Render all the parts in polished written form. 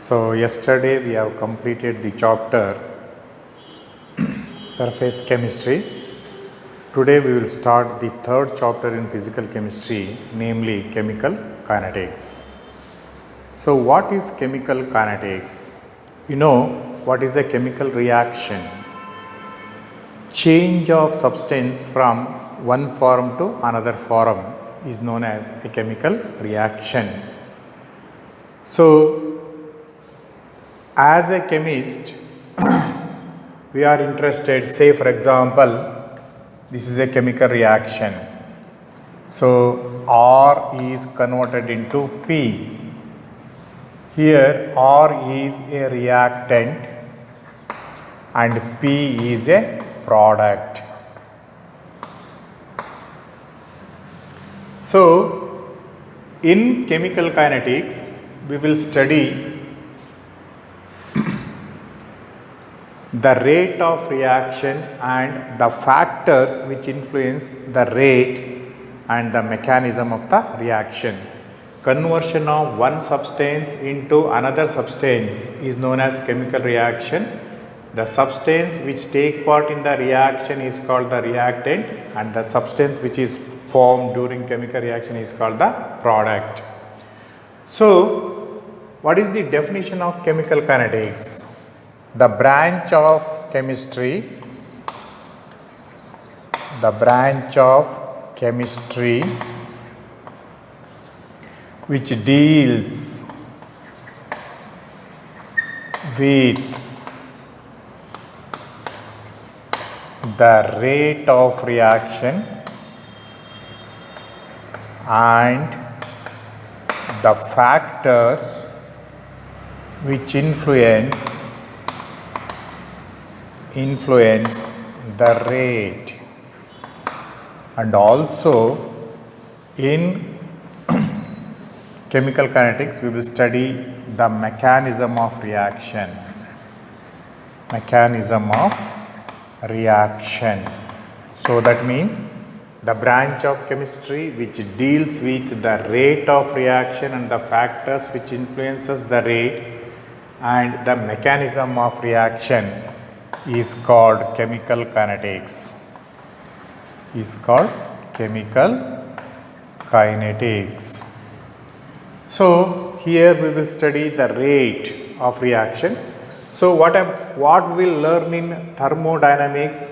So yesterday we have completed the chapter surface chemistry. Today we will start the third chapter in physical chemistry, namely chemical kinetics. So what is chemical kinetics? You know what is a chemical reaction? Change of substance from one form to another form is known as a chemical reaction. So as a chemist, we are interested, say for example, this is a chemical reaction. So R is converted into P. Here R is a reactant and P is a product. So in chemical kinetics, we will study the rate of reaction and the factors which influence the rate and the mechanism of the reaction. Conversion of one substance into another substance is known as chemical reaction. The substance which take part in the reaction is called the reactant, and the substance which is formed during chemical reaction is called the product. So what is the definition of chemical kinetics? The branch of chemistry which deals with the rate of reaction and the factors which influence the rate, and also in chemical kinetics we will study the mechanism of reaction. So that means the branch of chemistry which deals with the rate of reaction and the factors which influences the rate and the mechanism of reaction is called chemical kinetics. So here we will study the rate of reaction. So what we will learn in thermodynamics?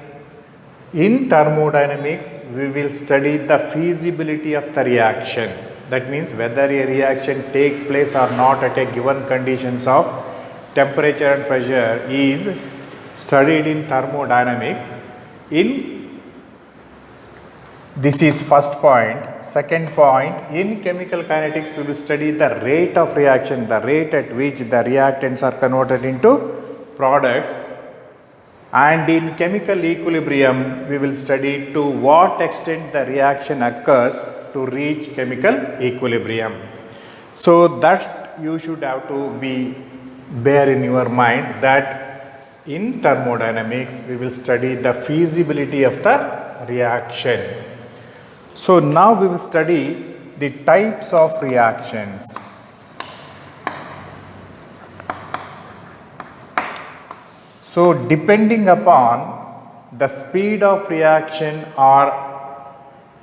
In thermodynamics, we will study the feasibility of the reaction. That means whether a reaction takes place or not at a given conditions of temperature and pressure is studied in thermodynamics. This is first point. Second point, in chemical kinetics we will study the rate of reaction, the rate at which the reactants are converted into products. And in chemical equilibrium we will study to what extent the reaction occurs to reach chemical equilibrium. So that you should have to bear in your mind that in thermodynamics we will study the feasibility of the reaction. So now we will study the types of reactions. So depending upon the speed of reaction or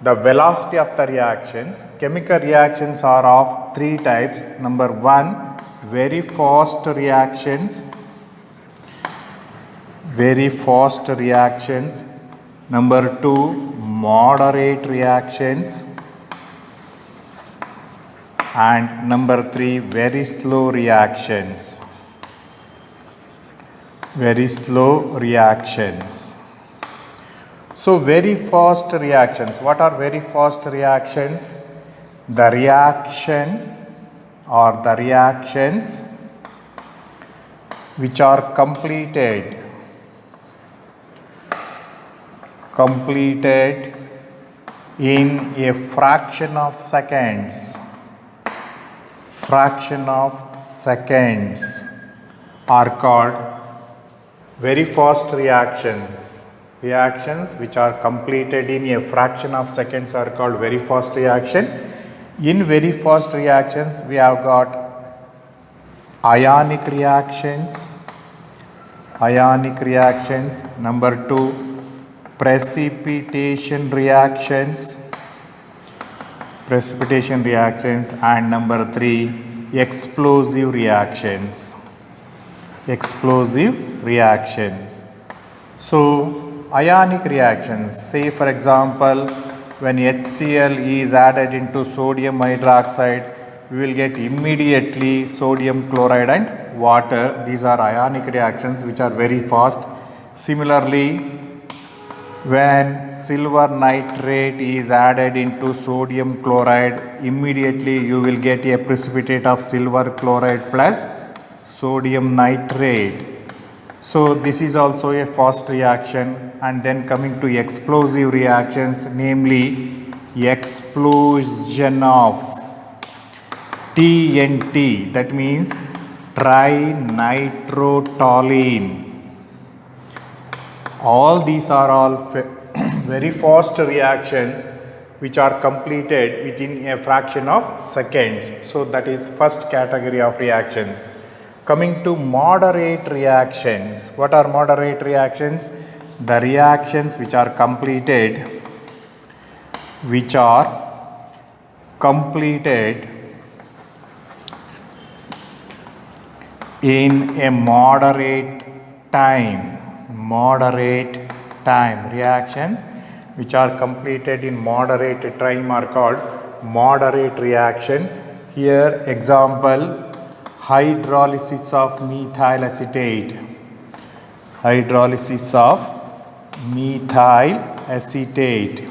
the velocity of the reactions, chemical reactions are of three types. Number one, very fast reactions. Number two, moderate reactions. And number three, very slow reactions. So very fast reactions. What are very fast reactions? The reaction or the reactions which are completed in a fraction of seconds are called very fast reactions. Reactions which are completed in a fraction of seconds are called very fast reaction. In very fast reactions, we have got ionic reactions. Ionic reactions. Number 2, precipitation reactions. Precipitation reactions. And number 3, explosive reactions. Explosive reactions. So ionic reactions, say for example, when HCl is added into sodium hydroxide, we will get immediately sodium chloride and water. These are ionic reactions which are very fast. Similarly, when silver nitrate is added into sodium chloride, immediately you will get a precipitate of silver chloride plus sodium nitrate. So this is also a fast reaction. And then coming to explosive reactions, namely explosion of TNT, that means trinitrotoluene. All these are all very fast reactions which are completed within a fraction of seconds. So that is first category of reactions. Coming to moderate reactions. What are moderate reactions? The reactions which are completed in a moderate time. Reactions which are completed in moderate time are called moderate reactions. Here example, hydrolysis of methyl acetate. Hydrolysis of methyl acetate.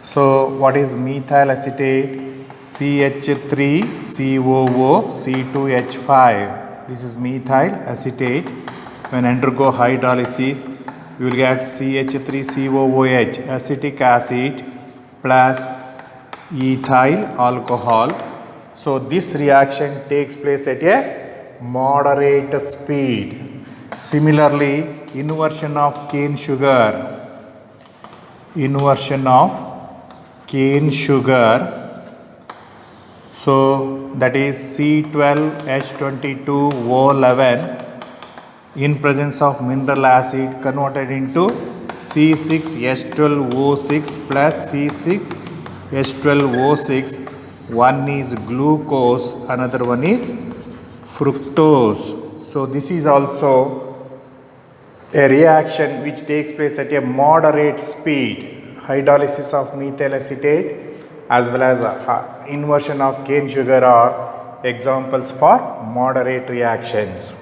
So what is methyl acetate? CH3COO C2H5. This is methyl acetate. When undergo hydrolysis, you will get CH3COOH, acetic acid plus ethyl alcohol. So this reaction takes place at a moderate speed. Similarly, inversion of cane sugar. So that is C12H22O11 in presence of mineral acid converted into C6H12O6 plus C6H12O6. One is glucose, another one is fructose. So this is also a reaction which takes place at a moderate speed. Hydrolysis of methyl acetate as well as inversion of cane sugar are examples for moderate reactions.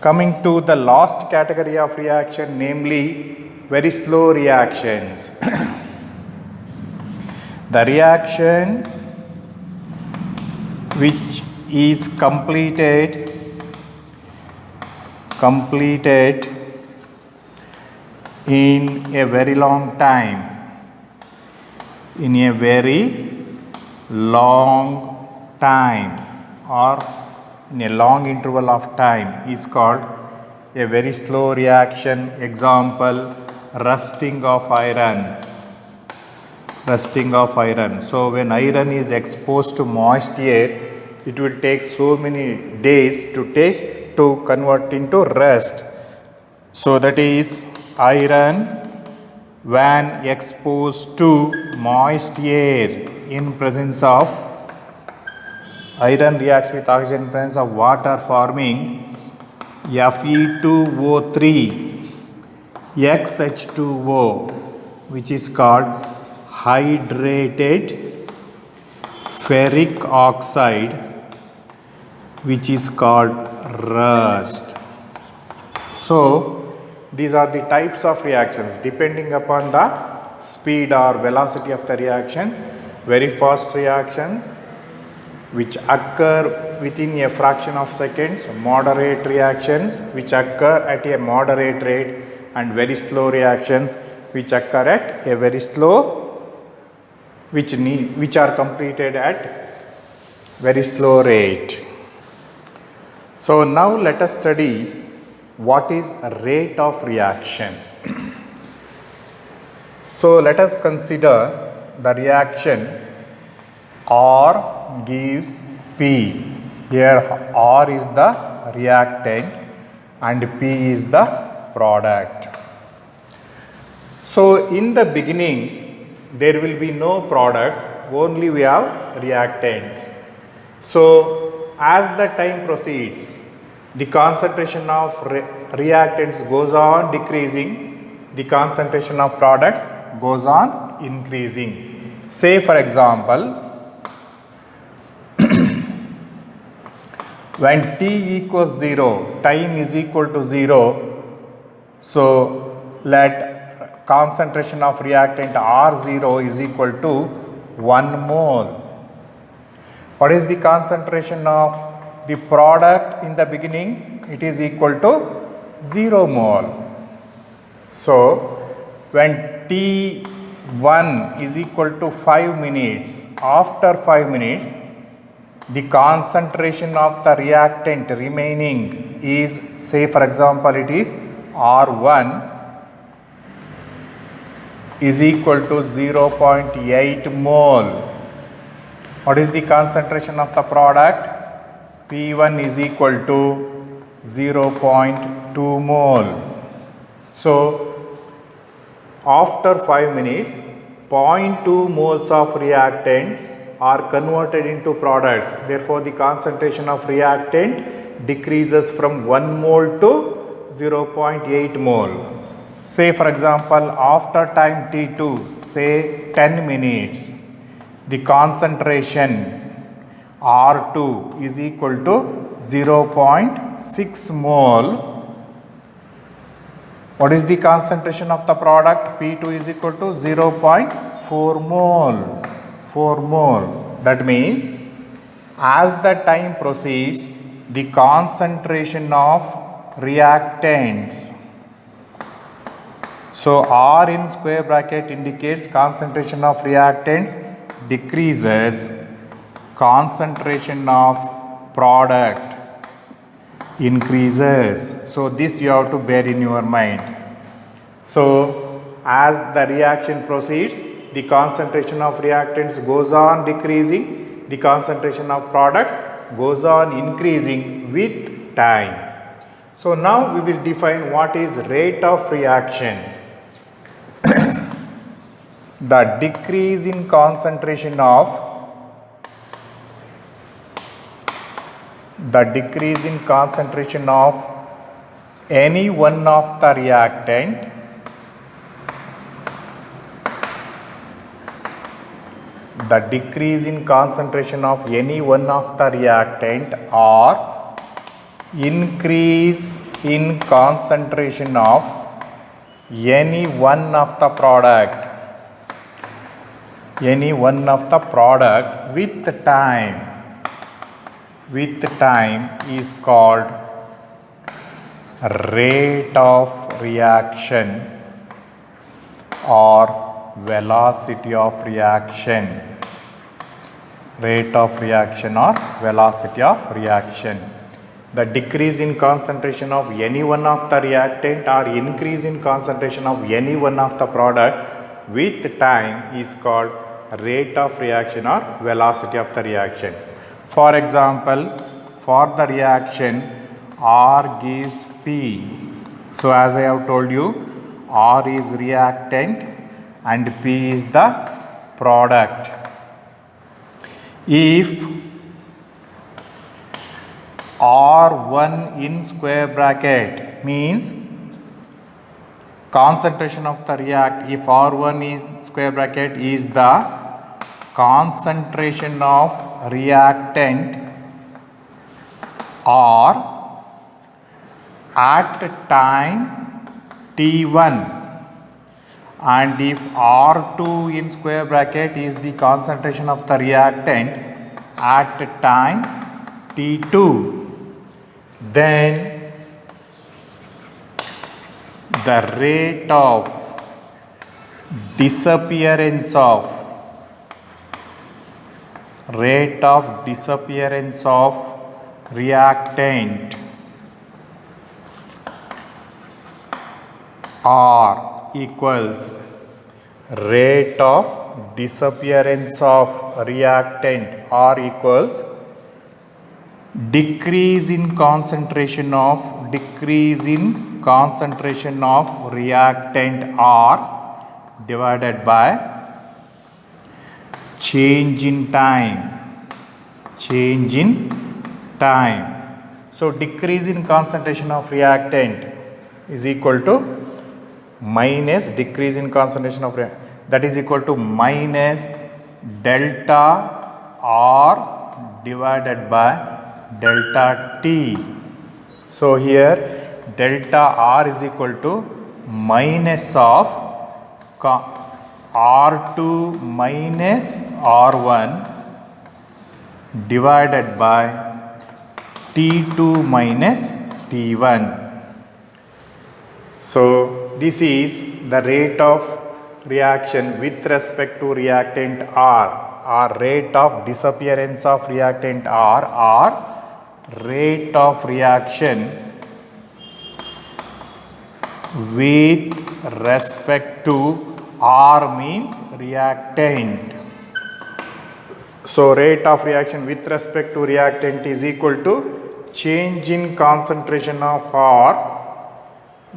Coming to the last category of reaction, namely very slow reactions. The reaction which is completed in a very long time, or in a long interval of time is called a very slow reaction. Example, rusting of iron. So when iron is exposed to moist air, it will take so many days to convert into rust. So that is iron when exposed to moist air in presence of iron reacts with oxygen in presence of water, forming Fe2O3 XH2O, which is called hydrated ferric oxide, which is called rust. So these are the types of reactions depending upon the speed or velocity of the reactions. Very fast reactions which occur within a fraction of seconds, moderate reactions which occur at a moderate rate, and very slow reactions which occur at a very slow, which are completed at very slow rate. So now let us study what is rate of reaction. So let us consider the reaction R gives P. Here R is the reactant and P is the product. So in the beginning there will be no products, only we have reactants. So as the time proceeds, the concentration of reactants goes on decreasing, the concentration of products goes on increasing. Say for example, when t equals 0, time is equal to 0, so let concentration of reactant R0 is equal to 1 mole. What is the concentration of the product in the beginning? It is equal to 0 mole. So when T1 is equal to 5 minutes, after 5 minutes, the concentration of the reactant remaining is, say for example, it is R1 is equal to 0.8 mole. What is the concentration of the product? P1 is equal to 0.2 mole. So after 5 minutes, 0.2 moles of reactants are converted into products. Therefore, the concentration of reactant decreases from 1 mole to 0.8 mole. Say for example, after time T2, say 10 minutes, the concentration R2 is equal to 0.6 mole. What is the concentration of the product? P2 is equal to 0.4 mole. 4 mole. That means as the time proceeds, the concentration of reactants, so R in square bracket indicates concentration of reactants decreases, concentration of product increases. So this you have to bear in your mind. So as the reaction proceeds, the concentration of reactants goes on decreasing, the concentration of products goes on increasing with time. So now we will define what is rate of reaction. The decrease in concentration of any one of the reactant or increase in concentration of any one of the product with time is called rate of reaction or velocity of reaction. Rate of reaction or velocity of reaction. The decrease in concentration of any one of the reactant or increase in concentration of any one of the product with time is called rate of reaction or velocity of the reaction. For example, for the reaction R gives P. So as I have told you, R is reactant and P is the product. If R1 in square bracket means concentration of the if R1 is square bracket is the concentration of reactant R at time T1, and if R2 in square bracket is the concentration of the reactant at time T2, then the rate of disappearance of reactant R equals rate of disappearance of reactant R equals decrease in concentration of reactant R divided by change in time. So decrease in concentration of reactant is equal to minus decrease in concentration of that is equal to minus delta R divided by delta T. So here delta R is equal to minus of R2 minus R1 divided by T2 minus T1. So this is the rate of reaction with respect to reactant R, or rate of disappearance of reactant R, or rate of reaction with respect to R means reactant. So rate of reaction with respect to reactant is equal to change in concentration of R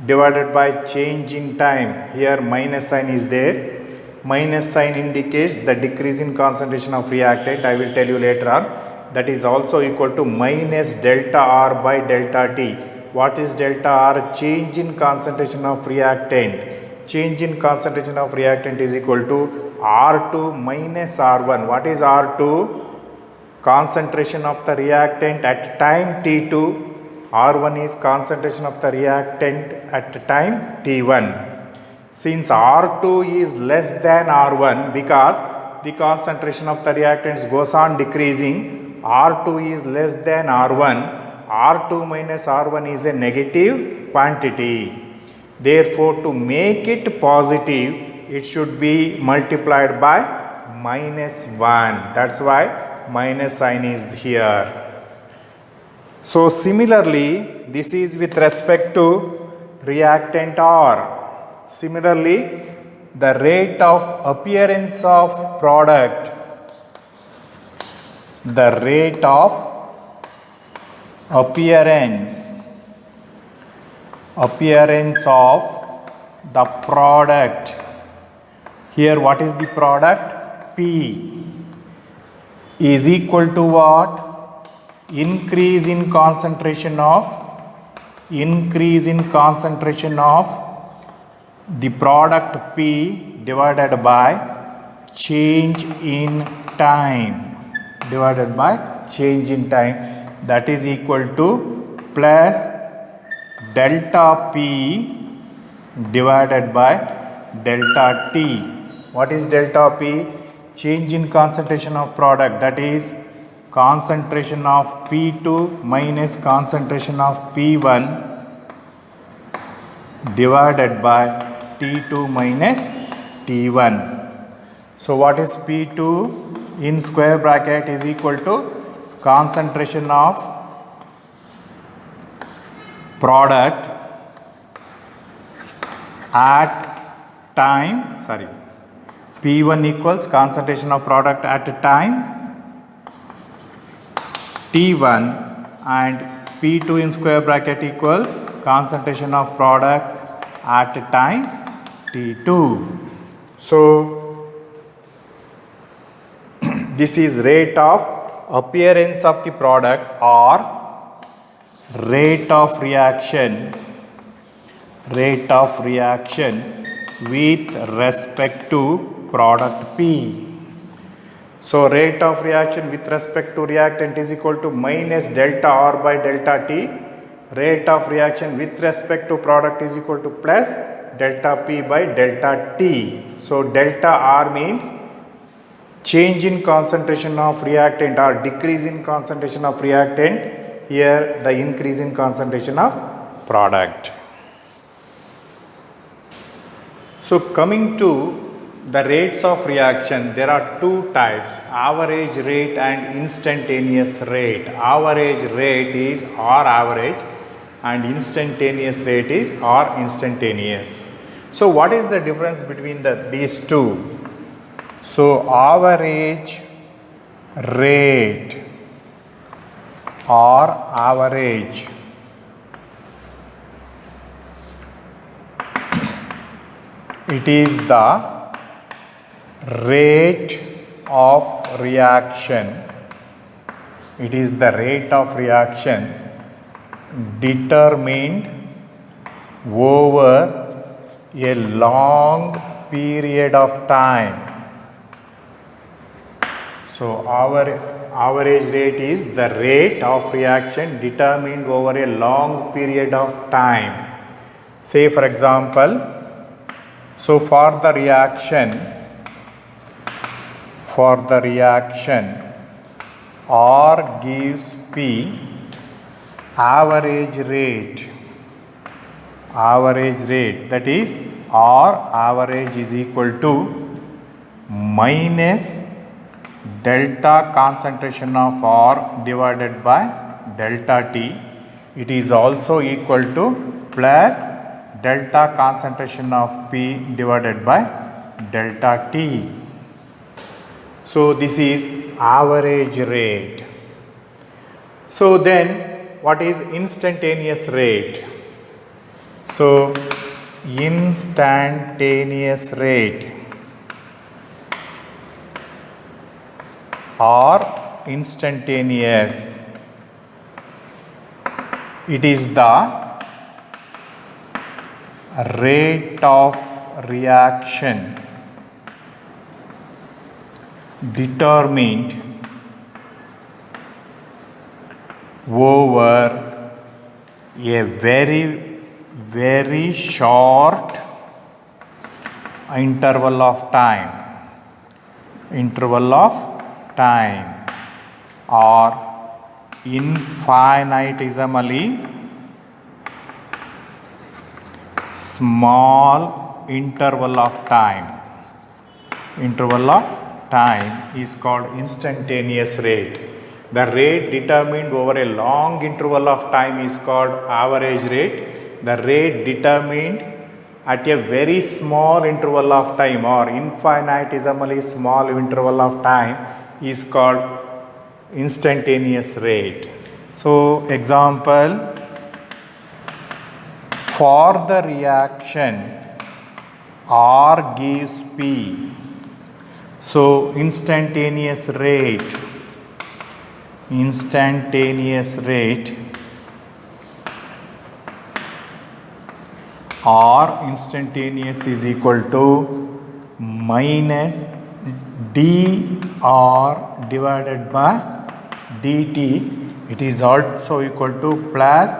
divided by change in time. Here minus sign is there. Minus sign indicates the decrease in concentration of reactant. I will tell you later on. That is also equal to minus delta R by delta T. What is delta R? Change in concentration of reactant. Change in concentration of reactant is equal to R2 minus R1. What is R2? Concentration of the reactant at time T2. R1 is concentration of the reactant at time T1. Since R2 is less than R1, because the concentration of the reactants goes on decreasing, R2 is less than R1. R2 minus R1 is a negative quantity. Therefore, to make it positive, it should be multiplied by minus 1. That's why minus sign is here. So similarly, this is with respect to reactant R. Similarly, the rate of appearance of product, the rate of appearance of the product. Here what is the product? P is equal to what? Increase in concentration of the product P divided by change in time. That is equal to plus delta P divided by delta T. What is delta P? Change in concentration of product, that is concentration of P2 minus concentration of P1 divided by T2 minus T1. So what is P2 in square bracket is equal to concentration of product at time, P1 equals concentration of product at time T1 and P2 in square bracket equals concentration of product at time T2. So this is rate of appearance of the product or rate of reaction with respect to product P. So rate of reaction with respect to reactant is equal to minus delta R by delta T. Rate of reaction with respect to product is equal to plus delta P by delta T. So delta R means change in concentration of reactant or decrease in concentration of reactant. Here the increase in concentration of product. So coming to the rates of reaction, there are two types, average rate and instantaneous rate. Average rate is R average and instantaneous rate is R instantaneous. So what is the difference between these two? So average rate or average. It is the rate of reaction. It is the rate of reaction determined over a long period of time. So our average rate is the rate of reaction determined over a long period of time. Say for example, so for the reaction R gives P, average rate that is R average is equal to minus delta concentration of R divided by delta T. It is also equal to plus delta concentration of P divided by delta T. So this is average rate. So then what is instantaneous rate? So instantaneous rate or instantaneous, it is the rate of reaction determined over a very short interval of time or infinitesimally small interval of time is called instantaneous rate. The rate determined over a long interval of time is called average rate. The rate determined at a very small interval of time or infinitesimally small interval of time is called instantaneous rate. So example, for the reaction R gives P, so instantaneous rate or instantaneous is equal to minus dr divided by dt. It is also equal to plus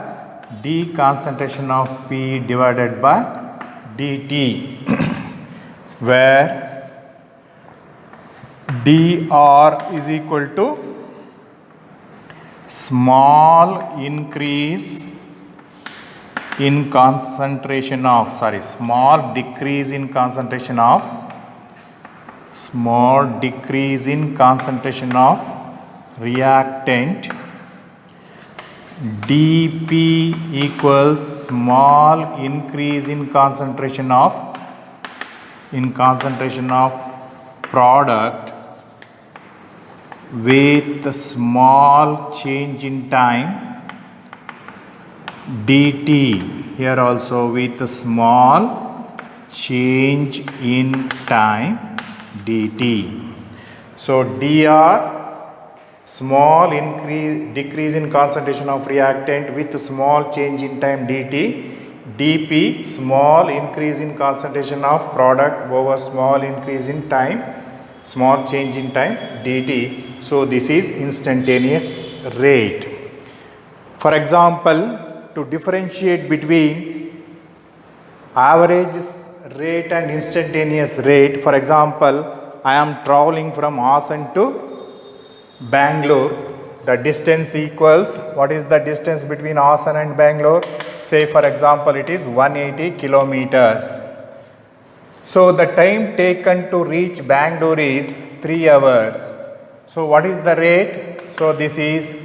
d concentration of P divided by dt where dr is equal to small decrease in concentration of reactant, dP equals small increase in concentration of product with a small change in time, dt, here also with a small change in time, dt. So dr, small decrease in concentration of reactant with a small change in time, dt. dP, small increase in concentration of product over small increase in time, small change in time, dt. So this is instantaneous rate. For example, to differentiate between average rate and instantaneous rate, for example, I am traveling from Hassan to Bangalore. The distance equals, what is the distance between Hassan and Bangalore? Say for example, it is 180 kilometers. So the time taken to reach Bangalore is 3 hours. So what is the rate? So this is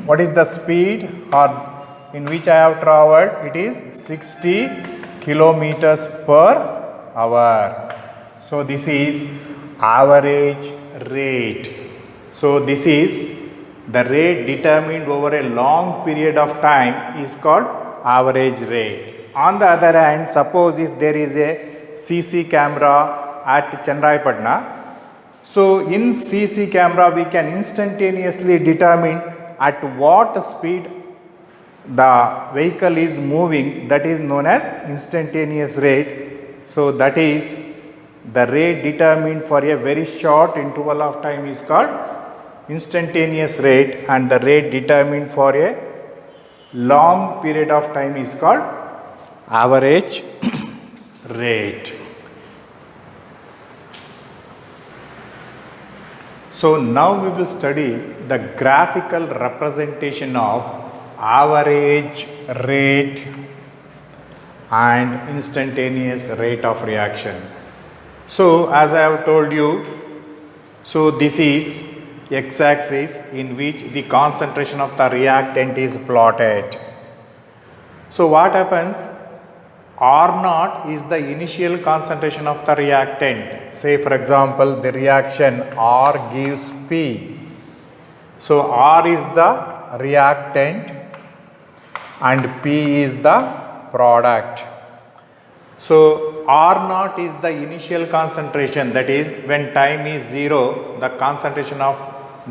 what is the speed or in which I have traveled? It is 60 kilometers per hour. So this is average rate. So this is The rate determined over a long period of time is called average rate. On the other hand, suppose if there is a CC camera at Chandrayapatna, so in CC camera we can instantaneously determine at what speed the vehicle is moving, that is known as instantaneous rate. So that is the rate determined for a very short interval of time is called instantaneous rate, and the rate determined for a long period of time is called average rate. So now we will study the graphical representation of average rate and instantaneous rate of reaction. So as I have told you, so this is x-axis in which the concentration of the reactant is plotted. So what happens? R naught is the initial concentration of the reactant. Say for example the reaction R gives P. So R is the reactant and P is the product. So R naught is the initial concentration, that is when time is 0 the concentration of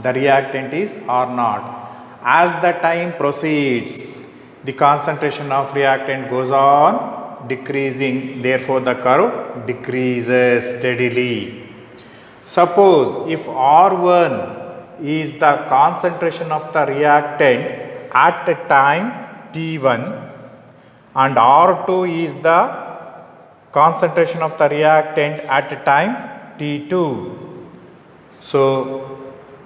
the reactant is R naught. As the time proceeds the concentration of reactant goes on decreasing, therefore the curve decreases steadily. Suppose if R1 is the concentration of the reactant at the time T1 and R2 is the concentration of the reactant at time T2. So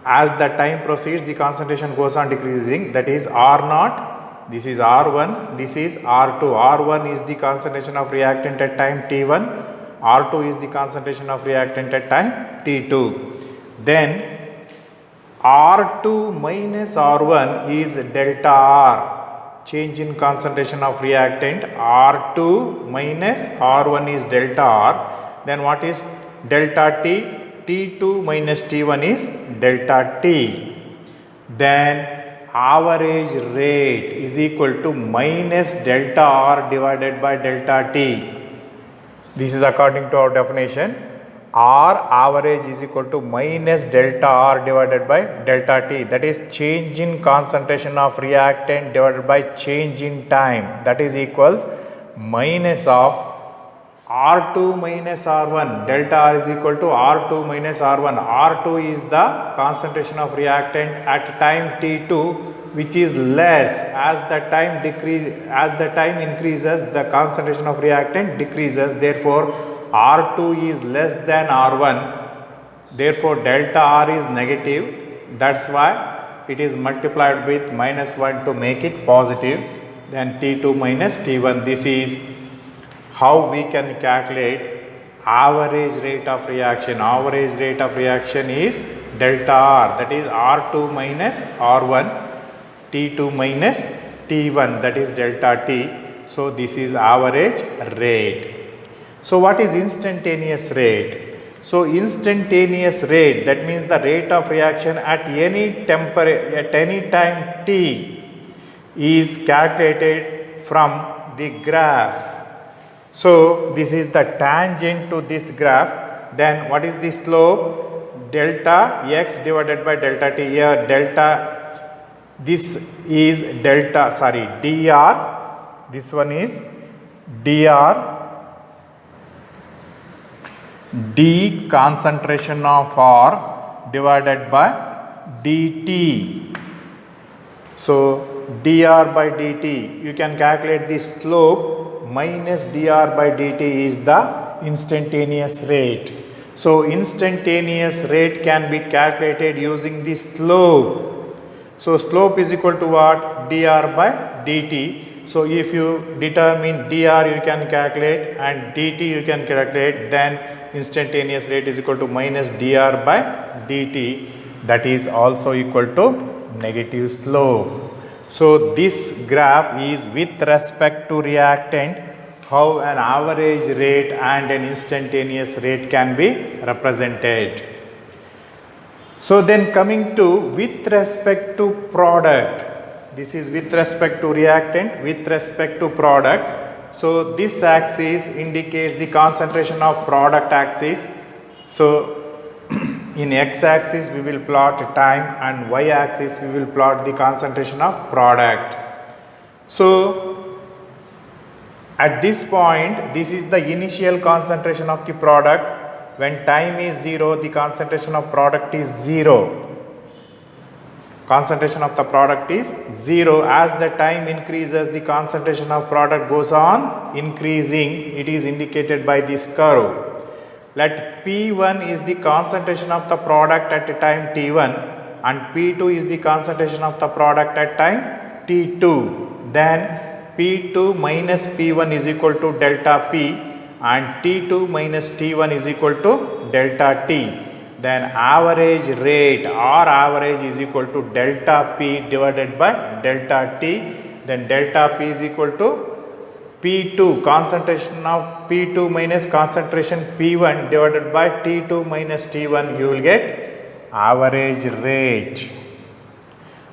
as the time proceeds the concentration goes on decreasing, that is R naught, this is R1, this is R2. R1 is the concentration of reactant at time T1, R2 is the concentration of reactant at time T2. Then R2 minus R1 is delta R, change in concentration of reactant. R2 minus R1 is delta R. Then what is delta T? T2 minus T1 is delta T. Then average rate is equal to minus delta R divided by delta T. This is according to our definition. R average is equal to minus delta R divided by delta T, that is change in concentration of reactant divided by change in time, that is equals minus of R2 minus R1. Delta R is equal to R2 minus R1. R2 is the concentration of reactant at time T2, which is less. As the time increases the concentration of reactant decreases, therefore R2 is less than R1, therefore delta R is negative, that's why it is multiplied with minus 1 to make it positive. Then T2 minus T1, this is how we can calculate average rate of reaction. Average rate of reaction is delta R, that is R2 minus R1, T2 minus T1, that is delta T. So this is average rate. So what is instantaneous rate? So instantaneous rate, that means the rate of reaction at any time t is calculated from the graph. So this is the tangent to this graph. Then what is the slope? Delta x divided by delta t. Here delta, this is delta, sorry, dr, this one is dr, d concentration of R divided by dt. So dr by dt, you can calculate the slope, minus dr by dt is the instantaneous rate. So instantaneous rate can be calculated using the slope. So slope is equal to what? Dr by dt. So if you determine dr you can calculate and dt you can calculate, then instantaneous rate is equal to minus dr by dt, that is also equal to negative slope. So this graph is with respect to reactant, how an average rate and an instantaneous rate can be represented. So then coming to with respect to product, this is with respect to reactant, with respect to product. So this axis indicates the concentration of product axis. So in x-axis we will plot time and y-axis we will plot the concentration of product. So at this point, this is the initial concentration of the product. When time is 0, the concentration of product is 0. Concentration of the product is 0. As the time increases, the concentration of product goes on increasing. It is indicated by this curve. Let P1 is the concentration of the product at time T1 and P2 is the concentration of the product at time T2. Then P2 minus P1 is equal to delta P and T2 minus T1 is equal to delta T. Then average rate or average is equal to delta P divided by delta T. Then delta P is equal to P2, concentration of P2 minus concentration P1 divided by T2 minus T1, you will get average rate.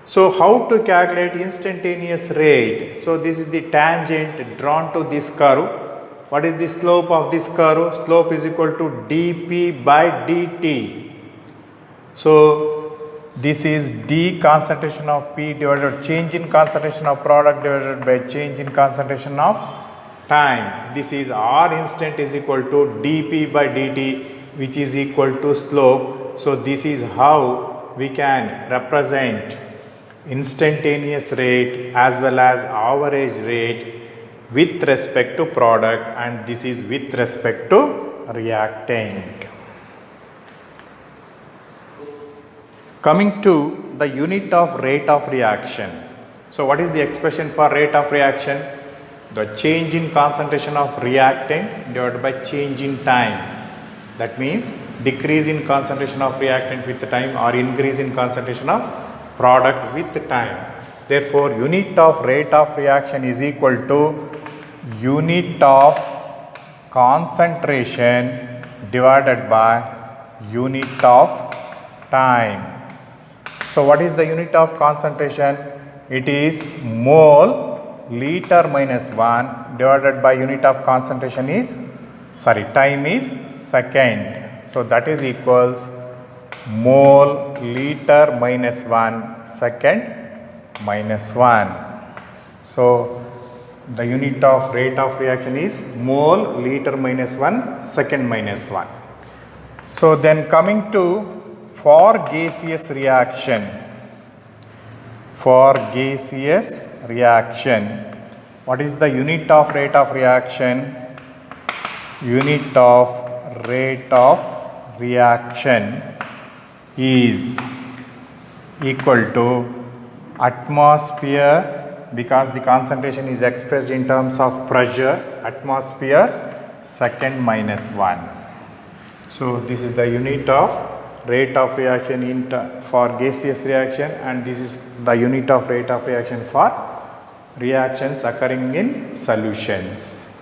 So how to calculate instantaneous rate? So this is the tangent drawn to this curve. What is the slope of this curve? Slope is equal to dP by dt. So this is d concentration of P divided by change in concentration of product divided by change in concentration of time. This is R instant is equal to dP by dt, which is equal to slope. So this is how we can represent instantaneous rate as well as average rate with respect to product, and this is with respect to reactant. Coming to the unit of rate of reaction. So what is the expression for rate of reaction? The change in concentration of reactant divided by change in time. That means decrease in concentration of reactant with time or increase in concentration of product with time. Therefore, unit of rate of reaction is equal to unit of concentration divided by unit of time. So what is the unit of concentration? It is mole liter minus 1 divided by unit of concentration is time is second. So that is equals mole liter minus 1 second minus 1. So the unit of rate of reaction is mole liter minus 1 second minus 1. So then coming to for gaseous reaction. For gaseous reaction, what is the unit of rate of reaction? Unit of rate of reaction is equal to atmosphere, because the concentration is expressed in terms of pressure, atmosphere second minus 1. So this is the unit of rate of reaction for gaseous reaction, and this is the unit of rate of reaction for reactions occurring in solutions.